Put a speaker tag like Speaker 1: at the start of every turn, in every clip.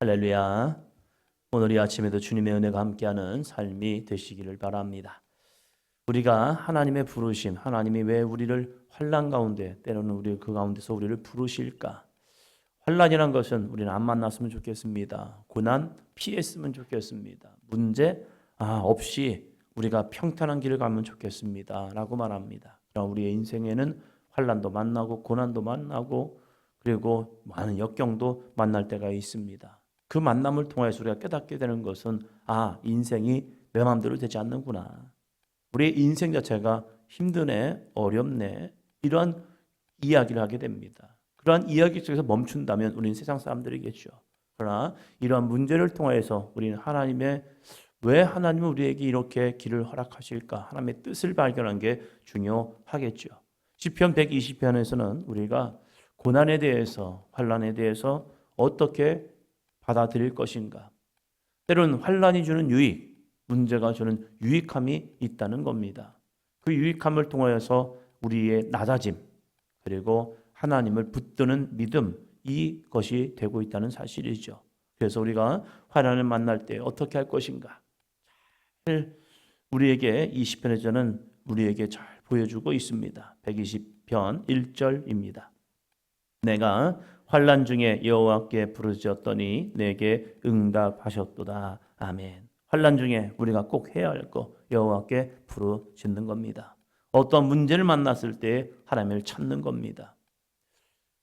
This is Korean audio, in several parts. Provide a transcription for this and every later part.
Speaker 1: 할렐루야. 오늘 이 아침에도 주님의 은혜가 함께하는 삶이 되시기를 바랍니다. 우리가 하나님의 부르심, 하나님이 왜 우리를 환난 가운데, 때로는 우리 그 가운데서 우리를 부르실까? 환난이란 것은 우리는 안 만났으면 좋겠습니다. 고난 피했으면 좋겠습니다. 문제 없이 우리가 평탄한 길을 가면 좋겠습니다. 라고 말합니다. 그럼 우리의 인생에는 환난도 만나고 고난도 만나고 그리고 많은 역경도 만날 때가 있습니다. 그 만남을 통해서 우리가 깨닫게 되는 것은 인생이 내 마음대로 되지 않는구나. 우리의 인생 자체가 힘드네, 어렵네, 이러한 이야기를 하게 됩니다. 그러한 이야기 속에서 멈춘다면 우리는 세상 사람들이겠죠. 그러나 이러한 문제를 통해서 우리는 왜 하나님은 우리에게 이렇게 길을 허락하실까? 하나님의 뜻을 발견한 게 중요하겠죠. 시편 120편에서는 우리가 고난에 대해서, 환난에 대해서 어떻게 받아들일 것인가? 때로는 환난이 주는 유익, 문제가 주는 유익함이 있다는 겁니다. 그 유익함을 통하여서 우리의 낮아짐, 그리고 하나님을 붙드는 믿음, 이것이 되고 있다는 사실이죠. 그래서 우리가 환난을 만날 때 어떻게 할 것인가? 우리에게 이 시편에서는 우리에게 잘 보여주고 있습니다. 120편 1절입니다. 내가 환난 중에 여호와께 부르짖었더니 내게 응답하셨도다. 아멘. 환난 중에 우리가 꼭 해야 할 것, 여호와께 부르짖는 겁니다. 어떤 문제를 만났을 때 하나님을 찾는 겁니다.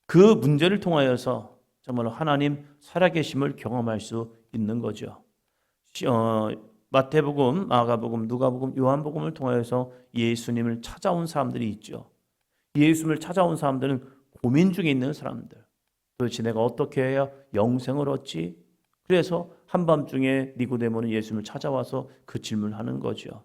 Speaker 1: 그 문제를 통하여서 정말로 하나님 살아계심을 경험할 수 있는 거죠. 마태복음, 마가복음, 누가복음, 요한복음을 통하여서 예수님을 찾아온 사람들이 있죠. 예수님을 찾아온 사람들은 고민 중에 있는 사람들. 도대체 내가 어떻게 해야 영생을 얻지? 그래서 한밤중에 니고데모는 예수님을 찾아와서 그 질문을 하는 거죠.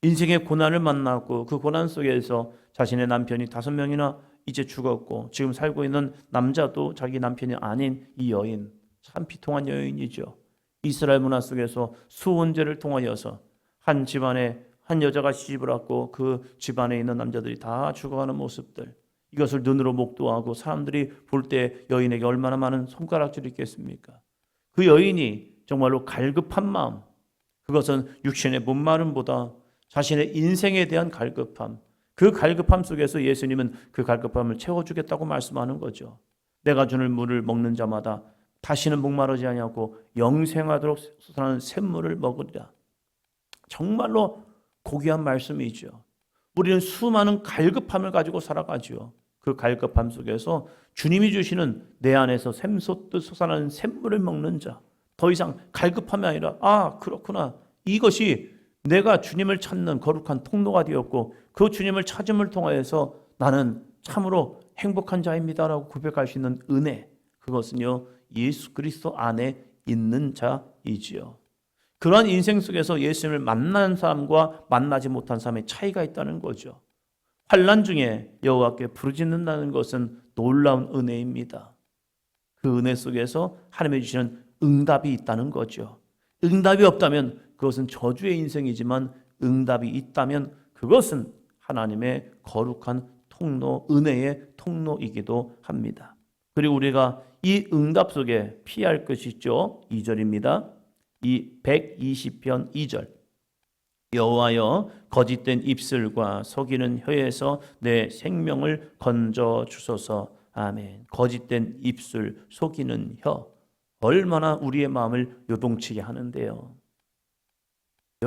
Speaker 1: 인생의 고난을 만났고 그 고난 속에서 자신의 남편이 5명이나 이제 죽었고 지금 살고 있는 남자도 자기 남편이 아닌 이 여인, 참 비통한 여인이죠. 이스라엘 문화 속에서 수혼제를 통하여서 한 집안에 한 여자가 시집을 왔고 그 집안에 있는 남자들이 다 죽어가는 모습들, 이것을 눈으로 목도하고 사람들이 볼 때 여인에게 얼마나 많은 손가락질이 있겠습니까? 그 여인이 정말로 갈급한 마음, 그것은 육신의 목마름보다 자신의 인생에 대한 갈급함, 그 갈급함 속에서 예수님은 그 갈급함을 채워주겠다고 말씀하는 거죠. 내가 주는 물을 먹는 자마다 다시는 목마르지 아니하고 영생하도록 솟아나는 샘물을 먹으리라. 정말로 고귀한 말씀이죠. 우리는 수많은 갈급함을 가지고 살아가죠. 그 갈급함 속에서 주님이 주시는 내 안에서 샘솟듯 솟아나는 샘물을 먹는 자, 더 이상 갈급함이 아니라 그렇구나, 이것이 내가 주님을 찾는 거룩한 통로가 되었고 그 주님을 찾음을 통하여서 나는 참으로 행복한 자입니다라고 고백할 수 있는 은혜, 그것은요 예수 그리스도 안에 있는 자이지요. 그러한 인생 속에서 예수님을 만난 사람과 만나지 못한 사람의 차이가 있다는 거죠. 환난 중에 여호와께 부르짖는다는 것은 놀라운 은혜입니다. 그 은혜 속에서 하나님이 주시는 응답이 있다는 거죠. 응답이 없다면 그것은 저주의 인생이지만 응답이 있다면 그것은 하나님의 거룩한 통로, 은혜의 통로이기도 합니다. 그리고 우리가 이 응답 속에 피할 것이 있죠. 2절입니다. 이 120편 2절. 여호와여 거짓된 입술과 속이는 혀에서 내 생명을 건져 주소서. 아멘. 거짓된 입술, 속이는 혀, 얼마나 우리의 마음을 요동치게 하는데요.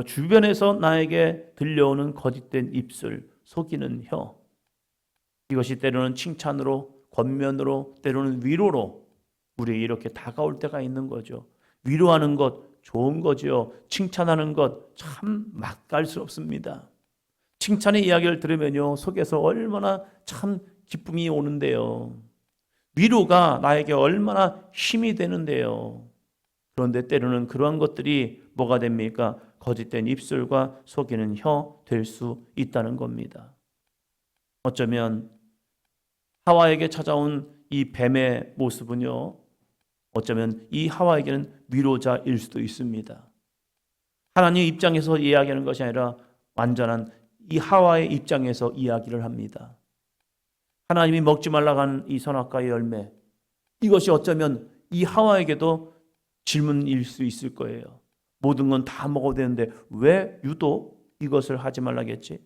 Speaker 1: 주변에서 나에게 들려오는 거짓된 입술, 속이는 혀, 이것이 때로는 칭찬으로, 권면으로, 때로는 위로로 우리에게 이렇게 다가올 때가 있는 거죠. 위로하는 것 좋은 거죠. 칭찬하는 것 참 맛깔스럽습니다. 칭찬의 이야기를 들으면요 속에서 얼마나 참 기쁨이 오는데요. 위로가 나에게 얼마나 힘이 되는데요. 그런데 때로는 그러한 것들이 뭐가 됩니까? 거짓된 입술과 속이는 혀 될 수 있다는 겁니다. 어쩌면 하와에게 찾아온 이 뱀의 모습은요, 어쩌면 이 하와에게는 위로자일 수도 있습니다. 하나님 입장에서 이야기하는 것이 아니라 완전한 이 하와의 입장에서 이야기를 합니다. 하나님이 먹지 말라고 하는 이 선악과의 열매, 이것이 어쩌면 이 하와에게도 질문일 수 있을 거예요. 모든 건 다 먹어도 되는데 왜 유독 이것을 하지 말라겠지?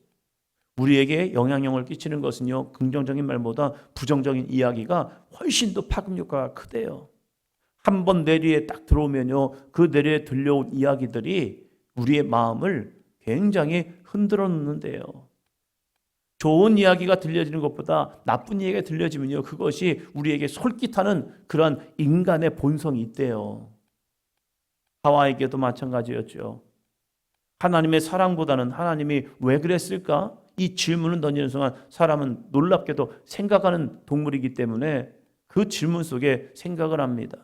Speaker 1: 우리에게 영향력을 끼치는 것은요, 긍정적인 말보다 부정적인 이야기가 훨씬 더 파급 효과가 크대요. 한 번 뇌리에 딱 들어오면요, 그 뇌리에 들려온 이야기들이 우리의 마음을 굉장히 흔들어 놓는데요. 좋은 이야기가 들려지는 것보다 나쁜 이야기가 들려지면요, 그것이 우리에게 솔깃하는 그러한 인간의 본성이 있대요. 하와에게도 마찬가지였죠. 하나님의 사랑보다는 하나님이 왜 그랬을까? 이 질문을 던지는 순간 사람은 놀랍게도 생각하는 동물이기 때문에 그 질문 속에 생각을 합니다.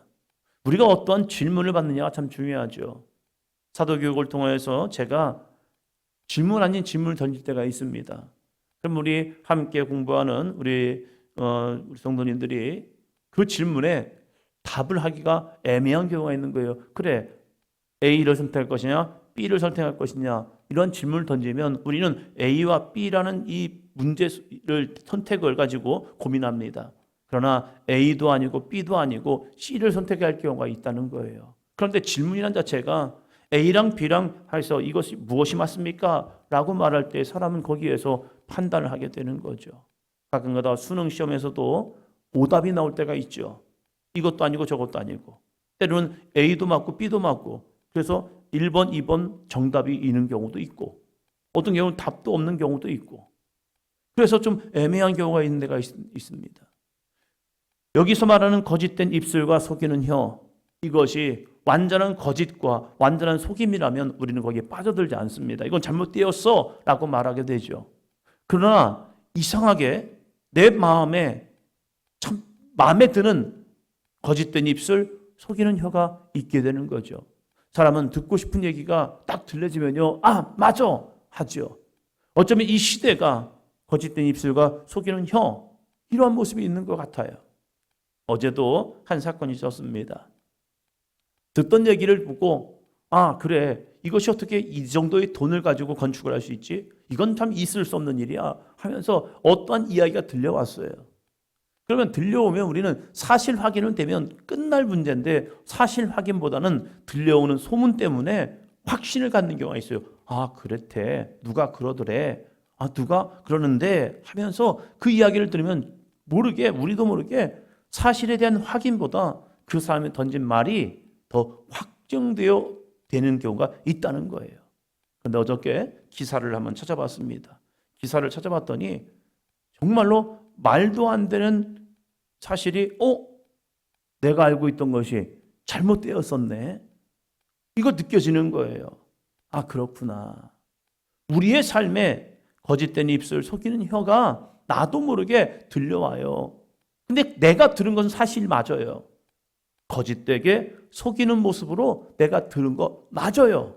Speaker 1: 우리가 어떠한 질문을 받느냐가 참 중요하죠. 사도교육을 통해서 제가 질문 아닌 질문을 던질 때가 있습니다. 그럼 우리 함께 공부하는 우리 성도님들이 그 질문에 답을 하기가 애매한 경우가 있는 거예요. 그래, A를 선택할 것이냐 B를 선택할 것이냐, 이런 질문을 던지면 우리는 A와 B라는 이 문제를 선택을 가지고 고민합니다. 그러나 A도 아니고 B도 아니고 C를 선택해야 할 경우가 있다는 거예요. 그런데 질문이란 자체가 A랑 B랑 해서 이것이 무엇이 맞습니까? 라고 말할 때 사람은 거기에서 판단을 하게 되는 거죠. 가끔가다 수능 시험에서도 오답이 나올 때가 있죠. 이것도 아니고 저것도 아니고, 때로는 A도 맞고 B도 맞고, 그래서 1번, 2번 정답이 있는 경우도 있고, 어떤 경우는 답도 없는 경우도 있고, 그래서 좀 애매한 경우가 있는 데가 있습니다. 여기서 말하는 거짓된 입술과 속이는 혀, 이것이 완전한 거짓과 완전한 속임이라면 우리는 거기에 빠져들지 않습니다. 이건 잘못되었어 라고 말하게 되죠. 그러나 이상하게 내 마음에 참 마음에 드는 거짓된 입술, 속이는 혀가 있게 되는 거죠. 사람은 듣고 싶은 얘기가 딱 들려지면요, 아 맞아 하죠. 어쩌면 이 시대가 거짓된 입술과 속이는 혀, 이러한 모습이 있는 것 같아요. 어제도 한 사건이 있었습니다. 듣던 얘기를 보고, 아 그래, 이것이 어떻게 이 정도의 돈을 가지고 건축을 할 수 있지? 이건 참 있을 수 없는 일이야 하면서 어떠한 이야기가 들려왔어요. 그러면 들려오면 우리는 사실 확인은 되면 끝날 문제인데, 사실 확인보다는 들려오는 소문 때문에 확신을 갖는 경우가 있어요. 아 그랬대, 누가 그러더래, 아 누가 그러는데 하면서 그 이야기를 들으면 모르게, 우리도 모르게 사실에 대한 확인보다 그 사람이 던진 말이 더 확정되어 되는 경우가 있다는 거예요. 그런데 어저께 기사를 한번 찾아봤습니다. 기사를 찾아봤더니 정말로 말도 안 되는 사실이 내가 알고 있던 것이 잘못되었었네, 이거 느껴지는 거예요. 아 그렇구나, 우리의 삶에 거짓된 입술, 속이는 혀가 나도 모르게 들려와요. 근데 내가 들은 것은 사실 맞아요. 거짓되게 속이는 모습으로 내가 들은 거 맞아요.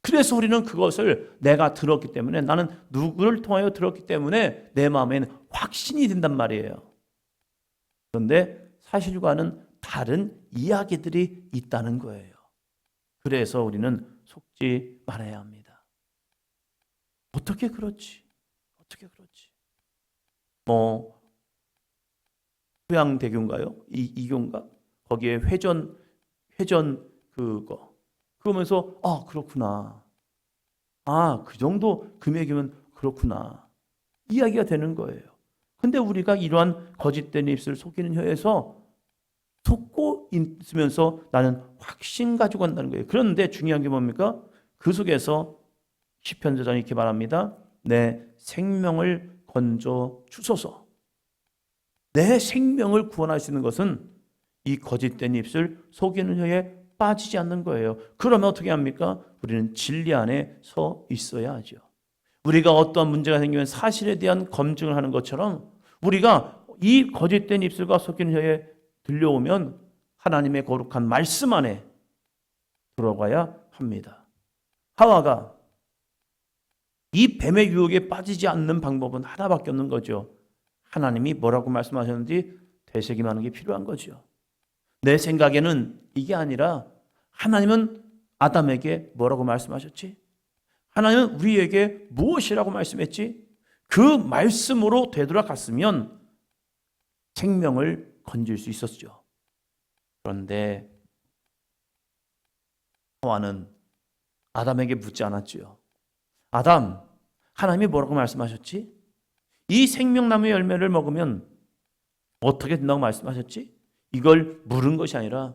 Speaker 1: 그래서 우리는 그것을 내가 들었기 때문에, 나는 누구를 통하여 들었기 때문에 내 마음에는 확신이 든단 말이에요. 그런데 사실과는 다른 이야기들이 있다는 거예요. 그래서 우리는 속지 말아야 합니다. 어떻게 그렇지? 어떻게 그렇지? 휴양대교인가요? 이교인가? 거기에 회전 그러면서 그렇구나, 그 정도 금액이면 그렇구나, 이야기가 되는 거예요. 근데 우리가 이러한 거짓된 입술, 속이는 혀에서 속고 있으면서 나는 확신 가지고 간다는 거예요. 그런데 중요한 게 뭡니까? 그 속에서 시편 저자는 이렇게 말합니다. 내 생명을 건져 주소서. 내 생명을 구원하시는 것은 이 거짓된 입술, 속이는 혀에 빠지지 않는 거예요. 그러면 어떻게 합니까? 우리는 진리 안에 서 있어야 하죠. 우리가 어떠한 문제가 생기면 사실에 대한 검증을 하는 것처럼, 우리가 이 거짓된 입술과 속이는 혀에 들려오면 하나님의 거룩한 말씀 안에 들어가야 합니다. 하와가 이 뱀의 유혹에 빠지지 않는 방법은 하나밖에 없는 거죠. 하나님이 뭐라고 말씀하셨는지 되새김하는 게 필요한 거죠. 내 생각에는 이게 아니라, 하나님은 아담에게 뭐라고 말씀하셨지? 하나님은 우리에게 무엇이라고 말씀했지? 그 말씀으로 되돌아갔으면 생명을 건질 수 있었죠. 그런데 하와는 아담에게 묻지 않았지요. 아담, 하나님이 뭐라고 말씀하셨지? 이 생명나무의 열매를 먹으면 어떻게 된다고 말씀하셨지? 이걸 물은 것이 아니라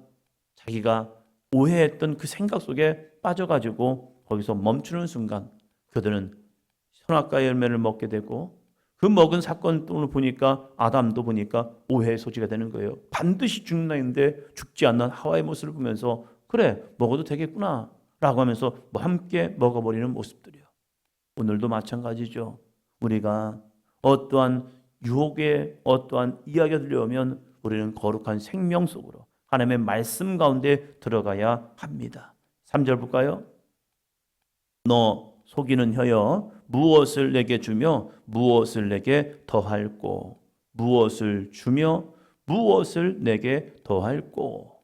Speaker 1: 자기가 오해했던 그 생각 속에 빠져가지고 거기서 멈추는 순간 그들은 선악과의 열매를 먹게 되고, 그 먹은 사건을 보니까 아담도 보니까 오해의 소지가 되는 거예요. 반드시 죽는다 했는데 죽지 않는 하와의 모습을 보면서 그래 먹어도 되겠구나 라고 하면서 함께 먹어버리는 모습들이요. 오늘도 마찬가지죠. 우리가 어떠한 유혹에 어떠한 이야기가 들려오면 우리는 거룩한 생명 속으로 하나님의 말씀 가운데 들어가야 합니다. 3절 볼까요? 너 속이는 혀여 무엇을 내게 주며 무엇을 내게 더할꼬. 무엇을 주며 무엇을 내게 더할꼬.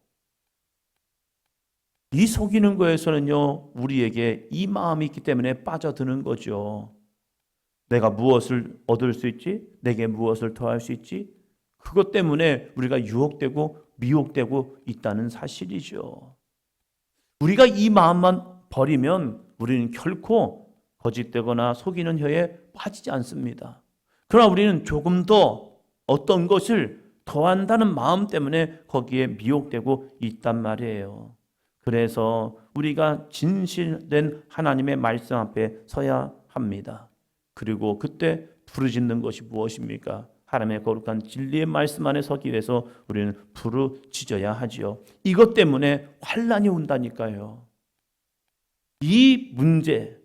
Speaker 1: 이 속이는 거에서는요, 우리에게 이 마음이 있기 때문에 빠져드는 거죠. 내가 무엇을 얻을 수 있지? 내게 무엇을 더할 수 있지? 그것 때문에 우리가 유혹되고 미혹되고 있다는 사실이죠. 우리가 이 마음만 버리면 우리는 결코 거짓되거나 속이는 혀에 빠지지 않습니다. 그러나 우리는 조금 더 어떤 것을 더한다는 마음 때문에 거기에 미혹되고 있단 말이에요. 그래서 우리가 진실된 하나님의 말씀 앞에 서야 합니다. 그리고 그때 부르짖는 것이 무엇입니까? 하나님의 거룩한 진리의 말씀 안에 서기 위해서 우리는 부르짖어야 하지요. 이것 때문에 환난이 온다니까요. 이 문제,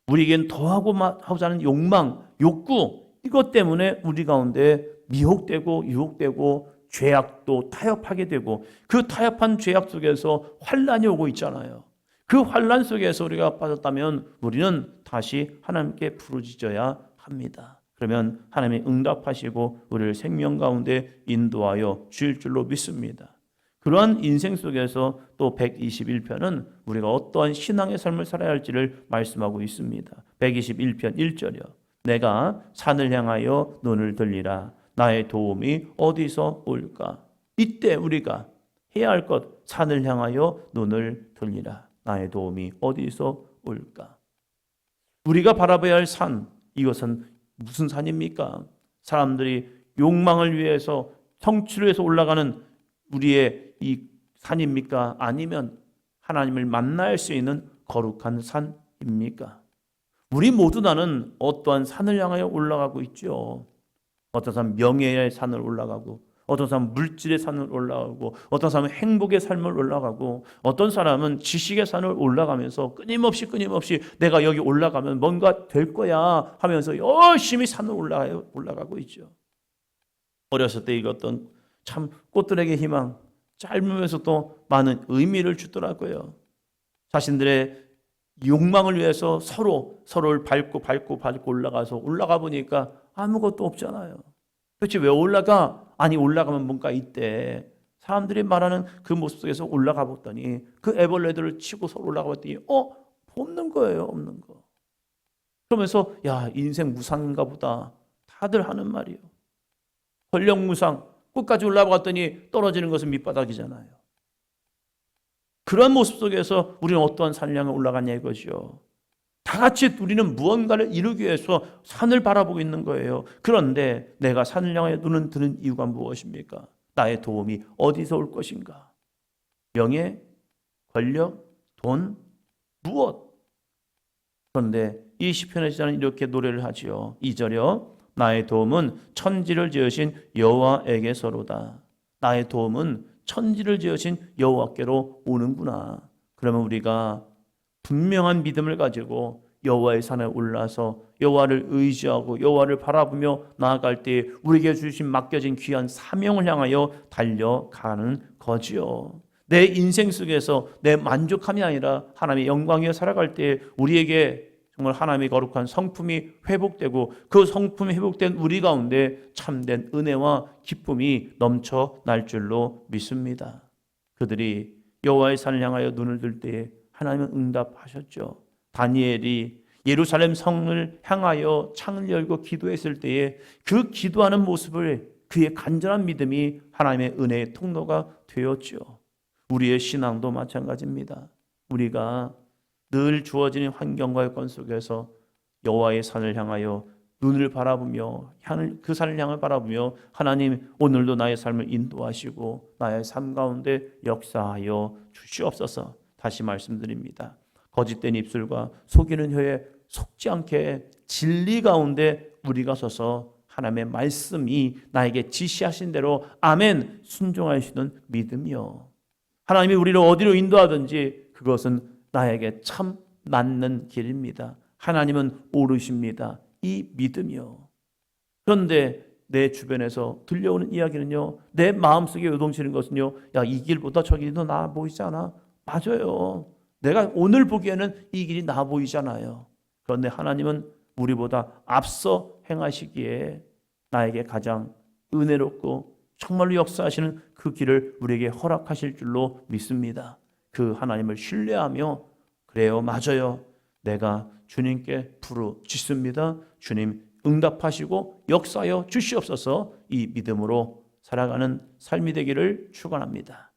Speaker 1: 우리에겐 더하고자 하는 욕망, 욕구, 이것 때문에 우리 가운데 미혹되고 유혹되고 죄악도 타협하게 되고, 그 타협한 죄악 속에서 환난이 오고 있잖아요. 그 환난 속에서 우리가 빠졌다면 우리는 다시 하나님께 부르짖어야 합니다. 그러면 하나님이 응답하시고 우리를 생명 가운데 인도하여 주실 줄로 믿습니다. 그러한 인생 속에서 또 121편은 우리가 어떠한 신앙의 삶을 살아야 할지를 말씀하고 있습니다. 121편 1절이요. 내가 산을 향하여 눈을 들리라. 나의 도움이 어디서 올까? 이때 우리가 해야 할 것, 산을 향하여 눈을 들리라. 나의 도움이 어디서 올까? 우리가 바라봐야 할 산, 이것은 무슨 산입니까? 사람들이 욕망을 위해서, 성취를 위해서 올라가는 우리의 이 산입니까? 아니면 하나님을 만날 수 있는 거룩한 산입니까? 우리 모두 나는 어떠한 산을 향하여 올라가고 있죠. 어떤 사람은 명예의 산을 올라가고, 어떤 사람은 물질의 산을 올라가고, 어떤 사람은 행복의 삶을 올라가고, 어떤 사람은 지식의 산을 올라가면서 끊임없이 내가 여기 올라가면 뭔가 될 거야 하면서 열심히 산을 올라가고 있죠. 어렸을 때 읽었던 참 꽃들에게 희망, 짧으면서도 많은 의미를 주더라고요. 자신들의 욕망을 위해서 서로를 밟고 올라가 보니까 아무것도 없잖아요. 도대체 왜 올라가? 아니 올라가면 뭔가 있대. 사람들이 말하는 그 모습 속에서 올라가 봤더니 그 애벌레들을 치고 서로 올라가 봤더니 없는 거예요. 없는 거. 그러면서 야, 인생 무상인가 보다. 다들 하는 말이에요. 권력 무상. 끝까지 올라가 봤더니 떨어지는 것은 밑바닥이잖아요. 그런 모습 속에서 우리는 어떠한 산을 향해 올라갔냐 이거죠. 다 같이 우리는 무언가를 이루기 위해서 산을 바라보고 있는 거예요. 그런데 내가 산을 향해 눈을 드는 이유가 무엇입니까? 나의 도움이 어디서 올 것인가? 명예, 권력, 돈, 무엇? 그런데 이 시편에서는 이렇게 노래를 하지요. 2절이요. 나의 도움은 천지를 지으신 여호와에게서로다. 나의 도움은 천지를 지으신 여호와께로 오는구나. 그러면 우리가 분명한 믿음을 가지고 여호와의 산에 올라서 여호와를 의지하고 여호와를 바라보며 나아갈 때 우리에게 주신 맡겨진 귀한 사명을 향하여 달려가는 거지요. 내 인생 속에서 내 만족함이 아니라 하나님의 영광에 살아갈 때 우리에게 정말 하나님의 거룩한 성품이 회복되고 그 성품이 회복된 우리 가운데 참된 은혜와 기쁨이 넘쳐날 줄로 믿습니다. 그들이 여호와의 산을 향하여 눈을 들 때에 하나님은 응답하셨죠. 다니엘이 예루살렘 성을 향하여 창을 열고 기도했을 때에 그 기도하는 모습을, 그의 간절한 믿음이 하나님의 은혜의 통로가 되었죠. 우리의 신앙도 마찬가지입니다. 우리가 늘 주어지는 환경과 여건 속에서 여호와의 산을 향하여 눈을 바라보며 그 산을 향을 바라보며 하나님 오늘도 나의 삶을 인도하시고 나의 삶 가운데 역사하여 주시옵소서. 다시 말씀드립니다. 거짓된 입술과 속이는 혀에 속지 않게 진리 가운데 우리가 서서 하나님의 말씀이 나에게 지시하신 대로 아멘 순종하시는 믿음이요. 하나님이 우리를 어디로 인도하든지 그것은 나에게 참 맞는 길입니다. 하나님은 오르십니다. 이 믿음이요. 그런데 내 주변에서 들려오는 이야기는요, 내 마음속에 요동치는 것은요, 야, 이 길보다 저 길이 더 나아 보이지 않아? 맞아요. 내가 오늘 보기에는 이 길이 나아 보이잖아요. 그런데 하나님은 우리보다 앞서 행하시기에 나에게 가장 은혜롭고 정말로 역사하시는 그 길을 우리에게 허락하실 줄로 믿습니다. 그 하나님을 신뢰하며 그래요, 맞아요. 내가 주님께 부르짖습니다. 주님 응답하시고 역사하여 주시옵소서. 이 믿음으로 살아가는 삶이 되기를 축원합니다.